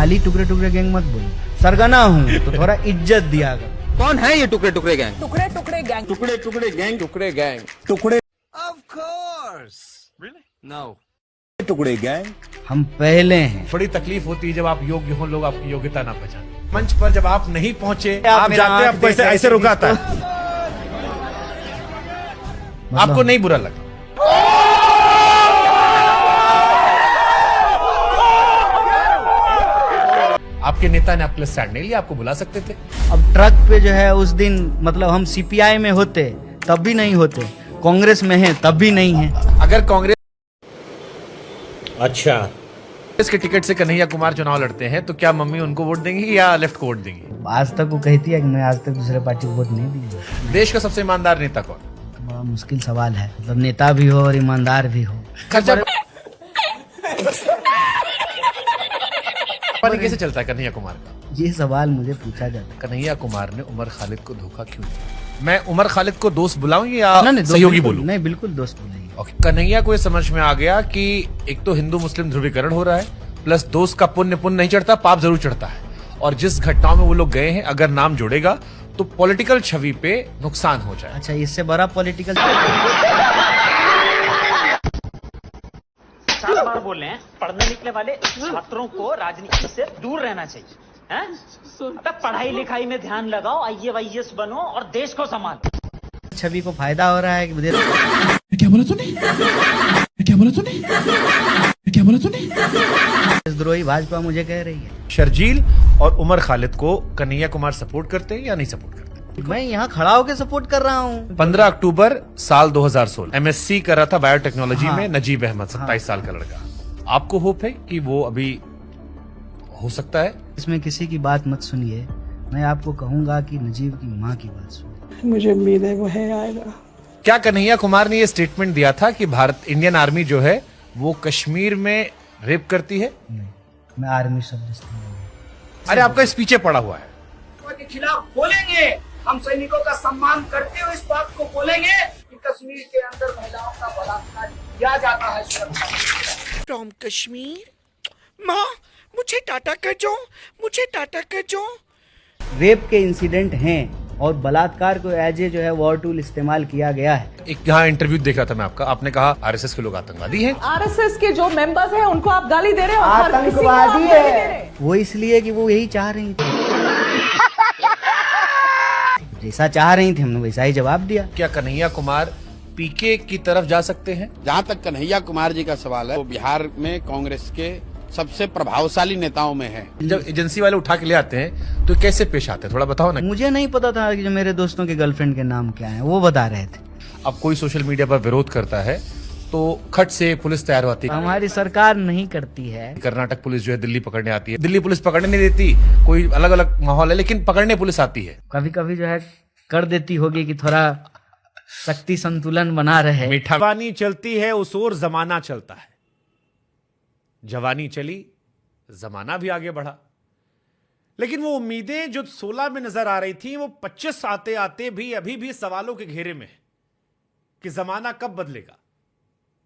खाली टुकड़े टुकड़े गैंग मत बोलो, सरगना हूँ तो थोड़ा इज्जत दिया कर। कौन है ये टुकड़े टुकड़े गैंग? टुकड़े टुकड़े गैंग, टुकड़े टुकड़े गैंग, टुकड़े गैंग, टुकड़े Of course. Really? No. टुकड़े गैंग हम पहले हैं। बड़ी तकलीफ होती है जब आप योग्य हो, लोग आपकी योग्यता ना पहचाने। मंच पर जब आप नहीं पहुंचे, आप मेरा जाते हैं, आंख आपको ऐसे देख ऐसे रहे थे रुकाता है, आपको नहीं बुरा लगा। आपके नेता ने आपके लिए स्टैंड नहीं लिया, आपको बुला सकते थे। अब ट्रक पे जो है उस दिन मतलब हम सीपीआई में होते तब भी नहीं होते, कांग्रेस में हैं तब भी नहीं है। अगर कांग्रेस के टिकट से कन्हैया कुमार चुनाव लड़ते हैं तो क्या मम्मी उनको वोट देंगी या लेफ्ट को वोट देंगी? आज तक वो कहती है कि मैं आज तक दूसरे पार्टी को वोट नहीं दी। देश का सबसे ईमानदार नेता कौन? बड़ा मुश्किल सवाल है, मतलब नेता भी हो और ईमानदार भी हो। खर्चा पानी कैसे चलता है कन्हैया कुमार का? ये सवाल मुझे पूछा जाता है। कन्हैया कुमार ने उमर खालिद को धोखा क्यों दिया? मैं उमर खालिद को दोस्त बुलाऊं या नहीं, सहयोगी बोलूं? नहीं, बिल्कुल दोस्त बोलेंगे। ओके। कन्हैया को ये समझ में आ गया कि एक तो हिंदू मुस्लिम ध्रुवीकरण हो रहा है, प्लस दोस्त का पुण्य नहीं चढ़ता, पाप जरूर चढ़ता है। और जिस घटनाओं में वो लोग गए हैं, अगर नाम जुड़ेगा तो पॉलिटिकल छवि पे नुकसान हो जाए। अच्छा, इससे बड़ा पॉलिटिकल 7 बार बोल रहे हैं, पढ़ने निकले वाले छात्रों को राजनीति से दूर रहना चाहिए, हैं? अबे पढ़ाई लिखाई में ध्यान लगाओ, IAS बनो और देश को संभालो। छवि को फायदा हो रहा है कि क्या बोला तूने? क्या बोला तूने? क्या बोला तूने? देशद्रोही भाजपा मुझे कह रही है। शर्जील और उमर खालिद को कन्हैया कुमार सपोर्ट करते हैं या नहीं सपोर्ट करते? मैं यहाँ खड़ा होकर सपोर्ट कर रहा हूँ। 15 अक्टूबर साल 2016 MSc कर रहा था बायोटेक्नोलॉजी हाँ। में नजीब अहमद, 27 साल का लड़का। आपको होप है कि वो अभी हो सकता है? इसमें किसी की बात मत सुनिए, मैं आपको कहूंगा कि नजीब की माँ की बात सुनिए। मुझे उम्मीद है वो है आएगा। क्या कन्हैया कुमार ने ये स्टेटमेंट दिया था कि इंडियन आर्मी जो है वो कश्मीर में रेप करती है? नहीं, मैं आर्मी शब्द इस्तेमाल नहीं। अरे आपका स्पीचे पड़ा हुआ है। के खिलाफ बोलेंगे, हम सैनिकों का सम्मान करते हुए इस बात को बोलेंगे कि कश्मीर के अंदर महिलाओं का बलात्कार किया जाता है। From Kashmir? माँ, मुझे टाटा कर जो, मुझे टाटा कर जो। रेप के इंसिडेंट हैं और बलात्कार को एज ए जो है वॉर टूल इस्तेमाल किया गया है। एक यहाँ इंटरव्यू देख रहा था मैं आपका, आपने कहा RSS के लोग आतंकवादी हैं। RSS के जो मेंबर्स हैं उनको आप गाली दे रहे हो, आतंकवादी है वो इसलिए कि वो यही चाह रही थी, जैसा चाह रही थी हमने वैसा ही जवाब दिया। क्या कन्हैया कुमार पीके की तरफ जा सकते हैं? जहाँ तक कन्हैया कुमार जी का सवाल है, वो बिहार में कांग्रेस के सबसे प्रभावशाली नेताओं में है। जब एजेंसी वाले उठा के ले आते हैं तो कैसे पेश आते हैं, थोड़ा बताओ ना। मुझे नहीं पता था कि जो मेरे दोस्तों के गर्लफ्रेंड के नाम क्या है, वो बता रहे थे। अब कोई सोशल मीडिया पर विरोध करता है तो खट से पुलिस तैयार होती है। हमारी सरकार नहीं करती है। कर्नाटक पुलिस जो है दिल्ली पकड़ने आती है, दिल्ली पुलिस पकड़ने नहीं देती, कोई अलग अलग माहौल है, लेकिन पकड़ने पुलिस आती है। कभी कभी जो है कर देती होगी कि थोड़ा शक्ति संतुलन बना रहे। मीठा जवानी चलती है उस ओर जमाना चलता है, जवानी चली जमाना भी आगे बढ़ा। लेकिन वो उम्मीदें जो 16 में नजर आ रही थी, वो 25 आते आते भी अभी भी सवालों के घेरे में है कि जमाना कब बदलेगा।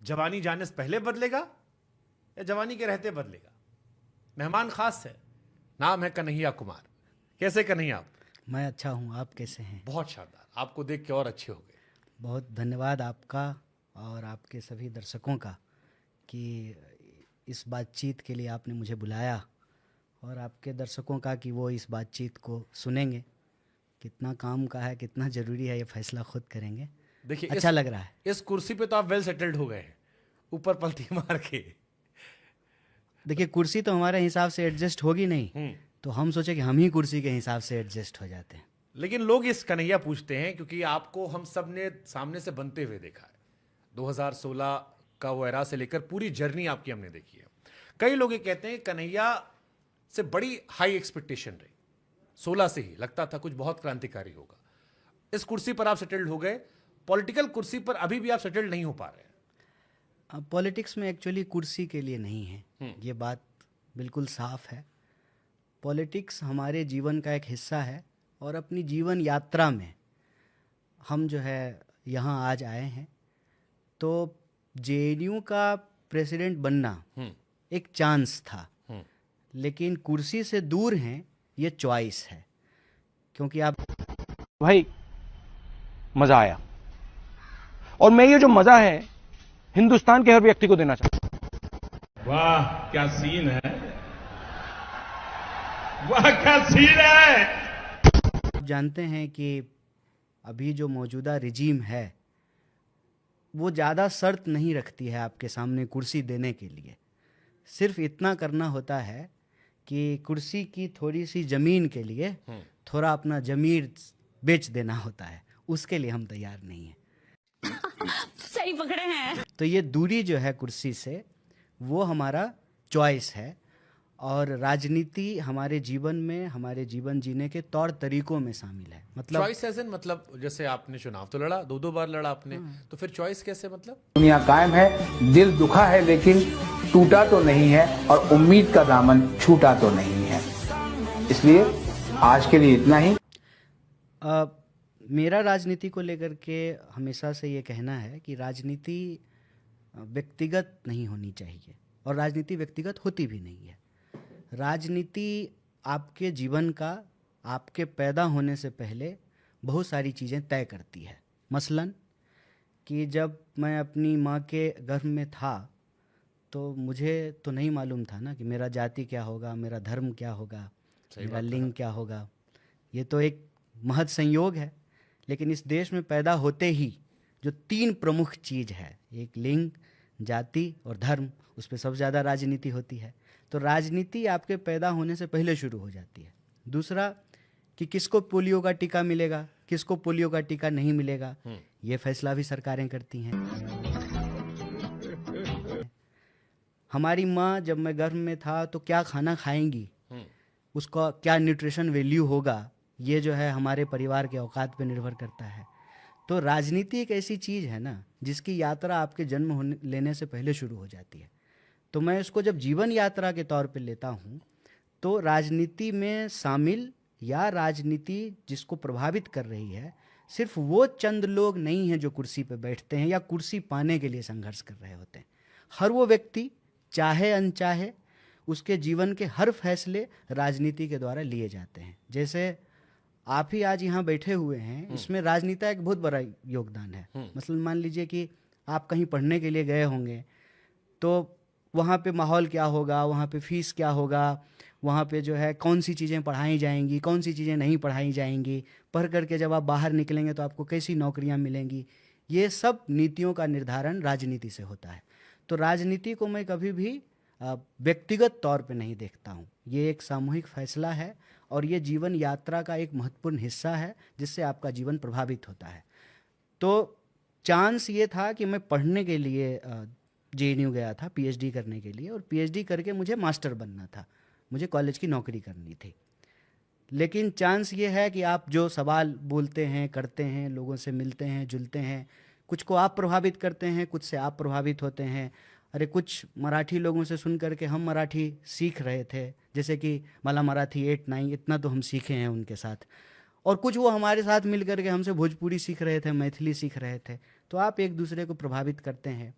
जवानी जाने से पहले बदलेगा या जवानी के रहते बदलेगा? मेहमान खास है, नाम है कन्हैया कुमार। कैसे कन्हैया आप? मैं अच्छा हूँ, आप कैसे हैं? बहुत शानदार, आपको देख के और अच्छे हो गए। बहुत धन्यवाद आपका और आपके सभी दर्शकों का कि इस बातचीत के लिए आपने मुझे बुलाया, और आपके दर्शकों का कि वो इस बातचीत को सुनेंगे। कितना काम का है, कितना ज़रूरी है, ये फैसला खुद करेंगे। देखिए अच्छा लग रहा है। इस कुर्सी पे तो आप वेल सेटल्ड हो गए हैं, ऊपर पलटी मार के। देखिए, कुर्सी तो हमारे हिसाब से एडजस्ट होगी नहीं, तो हम सोचे कि हम ही कुर्सी के हिसाब से एडजस्ट हो जाते हैं। लेकिन लोग इस कन्हैया पूछते हैं क्योंकि आपको हम सब ने सामने से बनते हुए देखा है। 2016 का वो एरा से लेकर पूरी जर्नी आपकी हमने देखी है। कई लोग ये कहते हैं कन्हैया से बड़ी हाई एक्सपेक्टेशन रही, 16 से ही लगता था कुछ बहुत क्रांतिकारी होगा। इस कुर्सी पर आप सेटल्ड हो गए, पॉलिटिकल कुर्सी पर अभी भी आप सेटल्ड नहीं हो पा रहे हैं। पॉलिटिक्स में एक्चुअली कुर्सी के लिए नहीं है, ये बात बिल्कुल साफ है। पॉलिटिक्स हमारे जीवन का एक हिस्सा है और अपनी जीवन यात्रा में हम जो है यहाँ आज आए हैं। तो JNU का प्रेसिडेंट बनना एक चांस था, लेकिन कुर्सी से दूर हैं ये चॉइस है, क्योंकि आप भाई मजा आया, और मैं ये जो मजा है हिंदुस्तान के हर व्यक्ति को देना चाहता हूं। वाह क्या सीन है, वाह क्या सीन है। आप जानते हैं कि अभी जो मौजूदा रिजीम है वो ज़्यादा शर्त नहीं रखती है आपके सामने कुर्सी देने के लिए। सिर्फ इतना करना होता है कि कुर्सी की थोड़ी सी ज़मीन के लिए थोड़ा अपना ज़मीर बेच देना होता है, उसके लिए हम तैयार नहीं हैं। सही पकड़े हैं। तो ये दूरी जो है कुर्सी से वो हमारा चॉइस है, और राजनीति हमारे जीवन में, हमारे जीवन जीने के तौर तरीकों में शामिल है। मतलब चॉइस एज इन मतलब जैसे आपने चुनाव तो लड़ा, 2-2 बार लड़ा आपने, तो फिर चॉइस कैसे मतलब? दुनिया कायम है, दिल दुखा है लेकिन टूटा तो नहीं है, और उम्मीद का दामन छूटा तो नहीं है। इसलिए आज के लिए इतना ही। मेरा राजनीति को लेकर के हमेशा से ये कहना है कि राजनीति व्यक्तिगत नहीं होनी चाहिए, और राजनीति व्यक्तिगत होती भी नहीं है। राजनीति आपके जीवन का, आपके पैदा होने से पहले बहुत सारी चीज़ें तय करती है। मसलन कि जब मैं अपनी माँ के गर्भ में था तो मुझे तो नहीं मालूम था ना कि मेरा जाति क्या होगा, मेरा धर्म क्या होगा, मेरा लिंग क्या होगा। ये तो एक महत् संयोग है। लेकिन इस देश में पैदा होते ही जो 3 प्रमुख चीज़ है, एक लिंग, जाति और धर्म, उस पर सबसे ज़्यादा राजनीति होती है। तो राजनीति आपके पैदा होने से पहले शुरू हो जाती है। दूसरा कि किसको पोलियो का टीका मिलेगा, किसको पोलियो का टीका नहीं मिलेगा, ये फैसला भी सरकारें करती हैं। हमारी माँ जब मैं गर्भ में था तो क्या खाना खाएंगी, उसका क्या न्यूट्रिशन वैल्यू होगा, ये जो है हमारे परिवार के औकात पे निर्भर करता है। तो राजनीति एक ऐसी चीज़ है ना जिसकी यात्रा आपके जन्म लेने से पहले शुरू हो जाती है। तो मैं इसको जब जीवन यात्रा के तौर पे लेता हूँ तो राजनीति में शामिल या राजनीति जिसको प्रभावित कर रही है सिर्फ वो चंद लोग नहीं हैं जो कुर्सी पे बैठते हैं या कुर्सी पाने के लिए संघर्ष कर रहे होते हैं। हर वो व्यक्ति चाहे अनचाहे उसके जीवन के हर फैसले राजनीति के द्वारा लिए जाते हैं। जैसे आप ही आज यहाँ बैठे हुए हैं, इसमें राजनीति का एक बहुत बड़ा योगदान है। मसलन मान लीजिए कि आप कहीं पढ़ने के लिए गए होंगे तो वहाँ पे माहौल क्या होगा, वहाँ पे फीस क्या होगा, वहाँ पे जो है कौन सी चीज़ें पढ़ाई जाएंगी, कौन सी चीज़ें नहीं पढ़ाई जाएंगी, पढ़ करके जब आप बाहर निकलेंगे तो आपको कैसी नौकरियाँ मिलेंगी, ये सब नीतियों का निर्धारण राजनीति से होता है। तो राजनीति को मैं कभी भी व्यक्तिगत तौर पे नहीं देखता हूँ, ये एक सामूहिक फैसला है और ये जीवन यात्रा का एक महत्वपूर्ण हिस्सा है जिससे आपका जीवन प्रभावित होता है। तो चांस ये था कि मैं पढ़ने के लिए JNU गया था PhD करने के लिए, और PhD करके मुझे मास्टर बनना था, मुझे कॉलेज की नौकरी करनी थी। लेकिन चांस ये है कि आप जो सवाल बोलते हैं, करते हैं, लोगों से मिलते हैं, जुलते हैं, कुछ को आप प्रभावित करते हैं, कुछ से आप प्रभावित होते हैं। अरे कुछ मराठी लोगों से सुन करके हम मराठी सीख रहे थे, जैसे कि मला मराठी 8-9 इतना तो हम सीखे हैं उनके साथ, और कुछ वो हमारे साथ मिल करके हमसे भोजपुरी सीख रहे थे, मैथिली सीख रहे थे। तो आप एक दूसरे को प्रभावित करते हैं।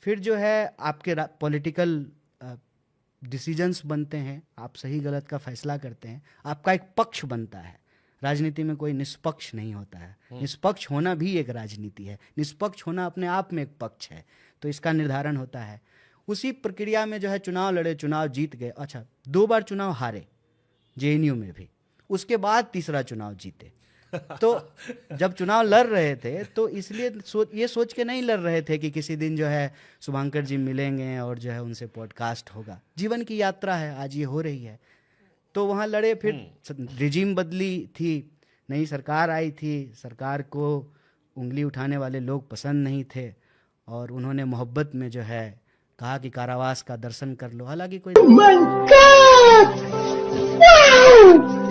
फिर जो है आपके पॉलिटिकल डिसीजंस बनते हैं, आप सही गलत का फैसला करते हैं, आपका एक पक्ष बनता है। राजनीति में कोई निष्पक्ष नहीं होता है, निष्पक्ष होना भी एक राजनीति है, निष्पक्ष होना अपने आप में एक पक्ष है, तो इसका निर्धारण होता है। उसी प्रक्रिया में जो है चुनाव लड़े, चुनाव जीत गए, अच्छा 2 बार चुनाव हारे JNU में भी, उसके बाद तीसरा चुनाव जीते। तो जब चुनाव लड़ रहे थे तो इसलिए ये सोच के नहीं लड़ रहे थे कि किसी दिन जो है शुभंकर जी मिलेंगे और जो है उनसे पॉडकास्ट होगा। जीवन की यात्रा है, आज ये हो रही है। तो वहाँ लड़े, फिर रिजीम बदली थी, नई सरकार आई थी, सरकार को उंगली उठाने वाले लोग पसंद नहीं थे और उन्होंने मोहब्बत में जो है कहा कि कारावास का दर्शन कर लो। हालांकि कोई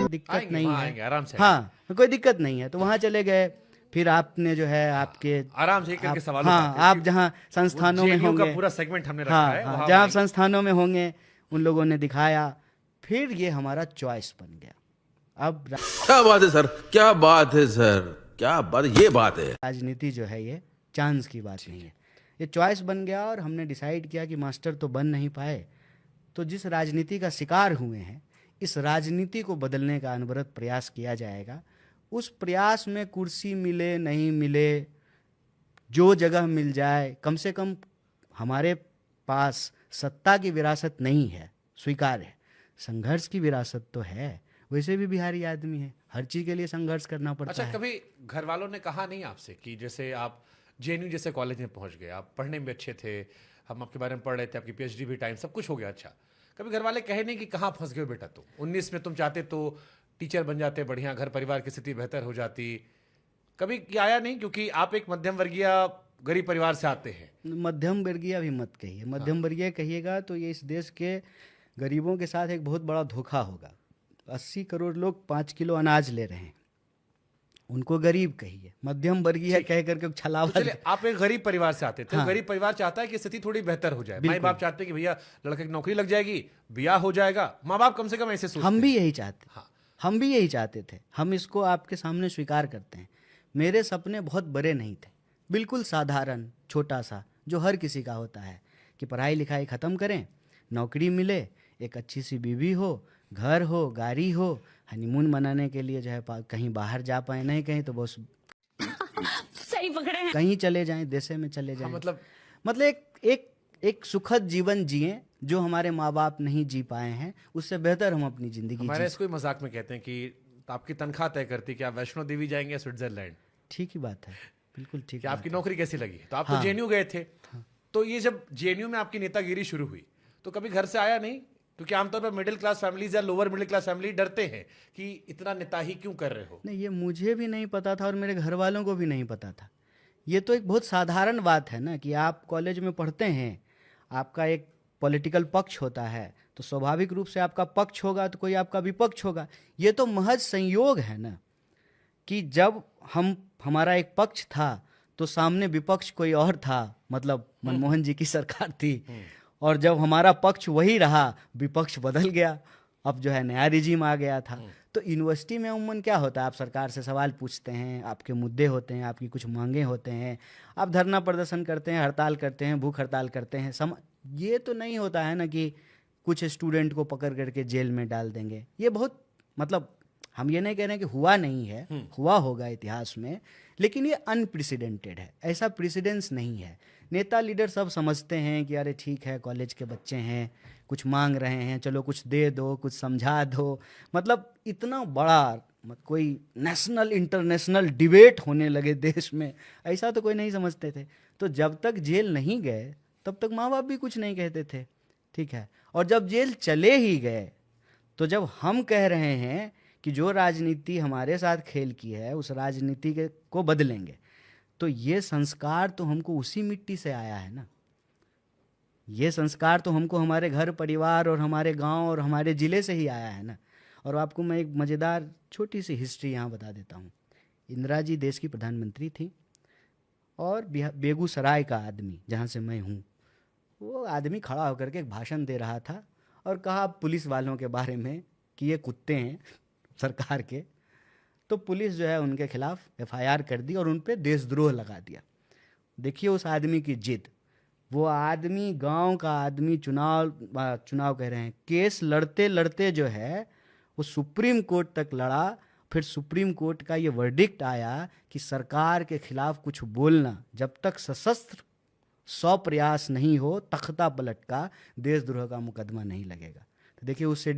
दिक्कत नहीं है, आराम से, हाँ कोई दिक्कत नहीं है। तो वहाँ चले गए, फिर आपने जो है आपके आराम से करके सवाल, हाँ आप जहाँ संस्थानों में होंगे, पूरा सेगमेंट हमने रखा है, हाँ जहाँ संस्थानों में होंगे उन लोगों ने दिखाया, फिर ये हमारा चॉइस बन गया। अब क्या बात है सर, क्या बात है सर, क्या बात, ये बात है। राजनीति जो है ये चांस की बात नहीं है, ये चॉइस बन गया और हमने डिसाइड किया कि मास्टर तो बन नहीं पाए तो जिस राजनीति का शिकार हुए हैं, इस राजनीति को बदलने का अनवरत प्रयास किया जाएगा। उस प्रयास में कुर्सी मिले नहीं मिले, जो जगह मिल जाए, कम से कम हमारे पास सत्ता की विरासत नहीं है, स्वीकार है, संघर्ष की विरासत तो है। वैसे भी बिहारी आदमी है, हर चीज के लिए संघर्ष करना पड़ता अच्छा, है। कभी घर वालों ने कहा नहीं आपसे कि जैसे आप जेएनयू जैसे कॉलेज में पहुंच गए, आप पढ़ने में अच्छे थे, हम आपके बारे में पढ़ रहे थे, आपकी पीएचडी भी टाइम सब कुछ हो गया, अच्छा, कभी घर वाले कहे नहीं कि कहाँ फंस गए हो बेटा तुम? 19 में तुम चाहते तो टीचर बन जाते, बढ़िया घर परिवार की स्थिति बेहतर हो जाती, कभी आया नहीं? क्योंकि आप एक मध्यम वर्गीय गरीब परिवार से आते हैं। मध्यम वर्गीय भी मत कहिए, मध्यम वर्गीय कहिएगा तो ये इस देश के गरीबों के साथ एक बहुत बड़ा धोखा होगा। 80 करोड़ लोग 5 किलो अनाज ले रहे हैं, उनको गरीब कहिए, मध्यम वर्गीय कह करके छलावा। तो चलिए, आप एक गरीब परिवार से आते थे, गरीब परिवार चाहता है कि स्थिति थोड़ी बेहतर हो जाए, माँ बाप चाहते हैं कि भैया लड़के की नौकरी लग जाएगी, ब्याह हो जाएगा, माँ बाप कम से कम ऐसे सोचते हम भी यही चाहते, हाँ। हम भी यही चाहते थे, हम इसको आपके सामने स्वीकार करते हैं। मेरे सपने बहुत बड़े नहीं थे, बिल्कुल साधारण छोटा सा, जो हर किसी का होता है कि पढ़ाई लिखाई ख़त्म करें, नौकरी मिले, एक अच्छी सी बीवी हो, घर हो, गाड़ी हो, हनीमून मनाने के लिए जो है कहीं बाहर जा पाए, नहीं कहीं तो बस सही पकड़े हैं। कहीं चले जाएं, देशे में चले जाएं। मतलब एक सुखद जीवन जिए जो हमारे माँ बाप नहीं जी पाए हैं, उससे बेहतर हम अपनी जिंदगी हमारे इसको मजाक में कहते हैं कि आपकी तनख्वाह तय करती कि आप वैष्णो देवी जाएंगे या स्विट्जरलैंड। ठीक ही बात है, बिल्कुल ठीक कि बात आपकी है। नौकरी कैसी लगी? तो आप हाँ। तो जेएनयू गए थे, तो ये जब जेएनयू में आपकी नेतागिरी शुरू हुई तो कभी घर से आया नहीं? क्योंकि आमतौर पर मिडिल क्लास फैमिलीज या लोअर मिडिल क्लास फैमिली डरते हैं कि इतना नेता ही क्यों कर रहे हो। नहीं, ये मुझे भी नहीं पता था और मेरे घर वालों को भी नहीं पता था। ये तो एक बहुत साधारण बात है ना कि आप कॉलेज में पढ़ते हैं, आपका एक पॉलिटिकल पक्ष होता है, तो स्वाभाविक रूप से आपका पक्ष होगा तो कोई आपका विपक्ष होगा। ये तो महज संयोग है ना कि जब हमारा एक पक्ष था तो सामने विपक्ष कोई और था, मतलब मनमोहन जी की सरकार थी, और जब हमारा पक्ष वही रहा, विपक्ष बदल गया, अब जो है नया रिजीम आ गया था। तो यूनिवर्सिटी में उम्मन क्या होता है, आप सरकार से सवाल पूछते हैं, आपके मुद्दे होते हैं, आपकी कुछ मांगे होते हैं, आप धरना प्रदर्शन करते हैं, हड़ताल करते हैं, भूख हड़ताल करते हैं। ये तो नहीं होता है ना कि कुछ स्टूडेंट को पकड़ करके जेल में डाल देंगे। ये बहुत, मतलब हम ये नहीं कह रहे हैं कि हुआ नहीं है, हुआ होगा इतिहास में, लेकिन ये अनप्रेसिडेंटेड है, ऐसा प्रेसिडेंस नहीं है। नेता लीडर सब समझते हैं कि अरे ठीक है, कॉलेज के बच्चे हैं, कुछ मांग रहे हैं, चलो कुछ दे दो, कुछ समझा दो। मतलब इतना बड़ा कोई नेशनल इंटरनेशनल डिबेट होने लगे देश में, ऐसा तो कोई नहीं समझते थे। तो जब तक जेल नहीं गए तब तक माँ बाप भी कुछ नहीं कहते थे, ठीक है। और जब जेल चले ही गए तो जब हम कह रहे हैं कि जो राजनीति हमारे साथ खेल की है उस राजनीति को बदलेंगे, तो ये संस्कार तो हमको उसी मिट्टी से आया है ना। ये संस्कार तो हमको हमारे घर परिवार और हमारे गांव और हमारे ज़िले से ही आया है ना। और आपको मैं एक मज़ेदार छोटी सी हिस्ट्री यहाँ बता देता हूँ। इंदिरा जी देश की प्रधानमंत्री थी और बेगूसराय का आदमी, जहाँ से मैं हूँ, वो आदमी खड़ा होकर के एक भाषण दे रहा था और कहा पुलिस वालों के बारे में कि ये कुत्ते हैं सरकार के। तो पुलिस जो है उनके खिलाफ एफआईआर कर दी और उन पे देशद्रोह लगा दिया। देखिए उस आदमी की जिद, वो आदमी गांव का आदमी चुनाव कह रहे हैं, केस लड़ते लड़ते जो है वो सुप्रीम कोर्ट तक लड़ा। फिर सुप्रीम कोर्ट का ये वर्डिक्ट आया कि सरकार के खिलाफ कुछ बोलना, जब तक सशस्त्र 100 प्रयास नहीं हो, तख्ता पलट का देशद्रोह का मुकदमा नहीं लगेगा। तो देखिए उससे